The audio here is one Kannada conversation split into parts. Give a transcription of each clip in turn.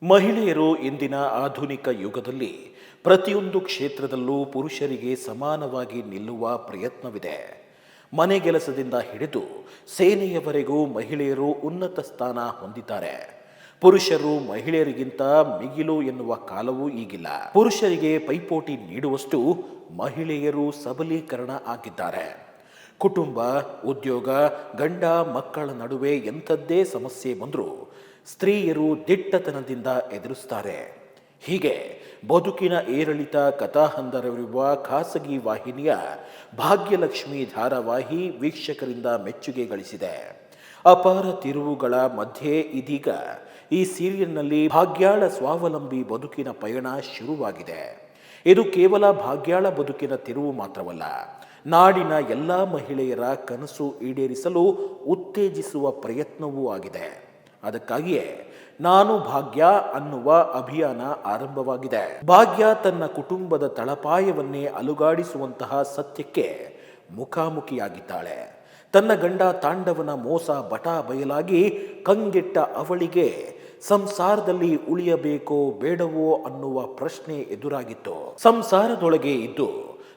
ಮಹಿಳೆಯರು ಇಂದಿನ ಆಧುನಿಕ ಯುಗದಲ್ಲಿ ಪ್ರತಿಯೊಂದು ಕ್ಷೇತ್ರದಲ್ಲೂ ಪುರುಷರಿಗೆ ಸಮಾನವಾಗಿ ನಿಲ್ಲುವ ಪ್ರಯತ್ನವಿದೆ. ಮನೆಗೆಲಸದಿಂದ ಹಿಡಿದು ಸೇನೆಯವರೆಗೂ ಮಹಿಳೆಯರು ಉನ್ನತ ಸ್ಥಾನ ಹೊಂದಿದ್ದಾರೆ. ಪುರುಷರು ಮಹಿಳೆಯರಿಗಿಂತ ಮಿಗಿಲು ಎನ್ನುವ ಕಾಲವೂ ಈಗಿಲ್ಲ. ಪುರುಷರಿಗೆ ಪೈಪೋಟಿ ನೀಡುವಷ್ಟು ಮಹಿಳೆಯರು ಸಬಲೀಕರಣ ಆಗಿದ್ದಾರೆ. ಕುಟುಂಬ, ಉದ್ಯೋಗ, ಗಂಡ ಮಕ್ಕಳ ನಡುವೆ ಎಂಥದ್ದೇ ಸಮಸ್ಯೆ ಬಂದರೂ ಸ್ತ್ರೀಯರು ದಿಟ್ಟತನದಿಂದ ಎದುರಿಸ್ತಾರೆ. ಹೀಗೆ ಬದುಕಿನ ಏರಿಳಿತ ಕಥಾಹಂದರವಿರುವ ಖಾಸಗಿ ವಾಹಿನಿಯ ಭಾಗ್ಯಲಕ್ಷ್ಮಿ ಧಾರಾವಾಹಿ ವೀಕ್ಷಕರಿಂದ ಮೆಚ್ಚುಗೆ ಗಳಿಸಿದೆ. ಅಪಾರ ತಿರುವುಗಳ ಮಧ್ಯೆ ಇದೀಗ ಈ ಸೀರಿಯಲ್ನಲ್ಲಿ ಭಾಗ್ಯಾಳ ಸ್ವಾವಲಂಬಿ ಬದುಕಿನ ಪಯಣ ಶುರುವಾಗಿದೆ. ಇದು ಕೇವಲ ಭಾಗ್ಯಾಳ ಬದುಕಿನ ತಿರುವು ಮಾತ್ರವಲ್ಲ, ನಾಡಿನ ಎಲ್ಲ ಮಹಿಳೆಯರ ಕನಸು ಈಡೇರಿಸಲು ಉತ್ತೇಜಿಸುವ ಪ್ರಯತ್ನವೂ ಆಗಿದೆ. ಅದಕ್ಕಾಗಿಯೇ ನಾನು ಭಾಗ್ಯ ಅನ್ನುವ ಅಭಿಯಾನ ಆರಂಭವಾಗಿದೆ. ಭಾಗ್ಯ ತನ್ನ ಕುಟುಂಬದ ತಳಪಾಯವನ್ನೇ ಅಲುಗಾಡಿಸುವಂತಹ ಸತ್ಯಕ್ಕೆ ಮುಖಾಮುಖಿಯಾಗಿದ್ದಾಳೆ. ತನ್ನ ಗಂಡ ತಾಂಡವನ ಮೋಸ ಬಟಾ ಬಯಲಾಗಿ ಕಂಗೆಟ್ಟ ಅವಳಿಗೆ ಸಂಸಾರದಲ್ಲಿ ಉಳಿಯಬೇಕೋ ಬೇಡವೋ ಅನ್ನುವ ಪ್ರಶ್ನೆ ಎದುರಾಗಿತ್ತು. ಸಂಸಾರದೊಳಗೆ ಇದ್ದು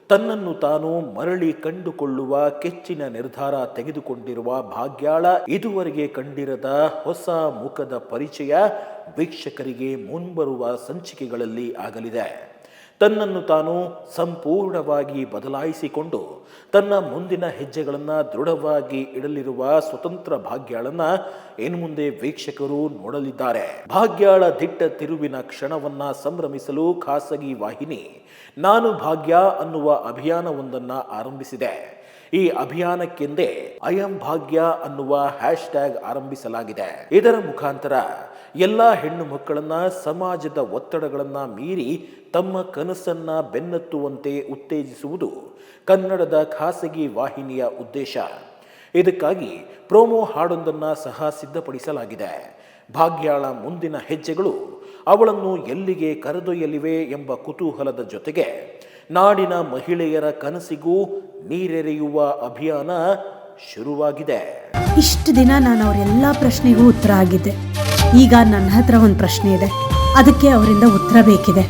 ತನ್ನನ್ನು ತಾನು ಮರಳಿ ಕಂಡುಕೊಳ್ಳುವ ಕೆಚ್ಚಿನ ನಿರ್ಧಾರ ತೆಗೆದುಕೊಂಡಿರುವ ಭಾಗ್ಯಾಳ ಇದುವರೆಗೆ ಕಂಡಿರದ ಹೊಸ ಮುಖದ ಪರಿಚಯ ವೀಕ್ಷಕರಿಗೆ ಮುಂಬರುವ ಸಂಚಿಕೆಗಳಲ್ಲಿ ಆಗಲಿದೆ. ತನ್ನನ್ನು ತಾನು ಸಂಪೂರ್ಣವಾಗಿ ಬದಲಾಯಿಸಿಕೊಂಡು ತನ್ನ ಮುಂದಿನ ಹೆಜ್ಜೆಗಳನ್ನು ದೃಢವಾಗಿ ಇಡಲಿರುವ ಸ್ವತಂತ್ರ ಭಾಗ್ಯಾಳನ್ನ ಇನ್ನು ಮುಂದೆ ವೀಕ್ಷಕರು ನೋಡಲಿದ್ದಾರೆ. ಭಾಗ್ಯಾಳ ದಿಟ್ಟ ತಿರುವಿನ ಕ್ಷಣವನ್ನ ಸಂಭ್ರಮಿಸಲು ಖಾಸಗಿ ವಾಹಿನಿ ನಾನು ಭಾಗ್ಯ ಅನ್ನುವ ಅಭಿಯಾನವೊಂದನ್ನು ಆರಂಭಿಸಿದೆ. ಈ ಅಭಿಯಾನಕ್ಕೆಂದೇ ಐ ಆಮ್ ಭಾಗ್ಯ ಅನ್ನುವ ಹ್ಯಾಶ್ಟ್ಯಾಗ್ ಆರಂಭಿಸಲಾಗಿದೆ. ಇದರ ಮುಖಾಂತರ ಎಲ್ಲ ಹೆಣ್ಣು ಮಕ್ಕಳನ್ನ ಸಮಾಜದ ಒತ್ತಡಗಳನ್ನ ಮೀರಿ ತಮ್ಮ ಕನಸನ್ನ ಬೆನ್ನತ್ತುವಂತೆ ಉತ್ತೇಜಿಸುವುದು ಕನ್ನಡದ ಖಾಸಗಿ ವಾಹಿನಿಯ ಉದ್ದೇಶ. ಇದಕ್ಕಾಗಿ ಪ್ರೋಮೋ ಹಾಡೊಂದನ್ನು ಸಹ ಸಿದ್ಧಪಡಿಸಲಾಗಿದೆ. ಭಾಗ್ಯಾಳ ಮುಂದಿನ ಹೆಜ್ಜೆಗಳು ಅವಳನ್ನು ಎಲ್ಲಿಗೆ ಕರೆದೊಯ್ಯಲಿವೆ ಎಂಬ ಕುತೂಹಲದ ಜೊತೆಗೆ ನಾಡಿನ ಮಹಿಳೆಯರ ಕನಸಿಗೂ ನೀರೆರೆಯುವ ಅಭಿಯಾನ ಶುರುವಾಗಿದೆ. ಇಷ್ಟು ದಿನ ನಾನು ಅವರೆಲ್ಲ ಪ್ರಶ್ನೆಗೂ ಉತ್ತರ ಆಗಿದ್ದೆ. ಈಗ ನನ್ನ ಹತ್ರ ಒಂದು ಪ್ರಶ್ನೆ ಇದೆ, ಅದಕ್ಕೆ ಅವರಿಂದ ಉತ್ತರ ಬೇಕಿದೆ.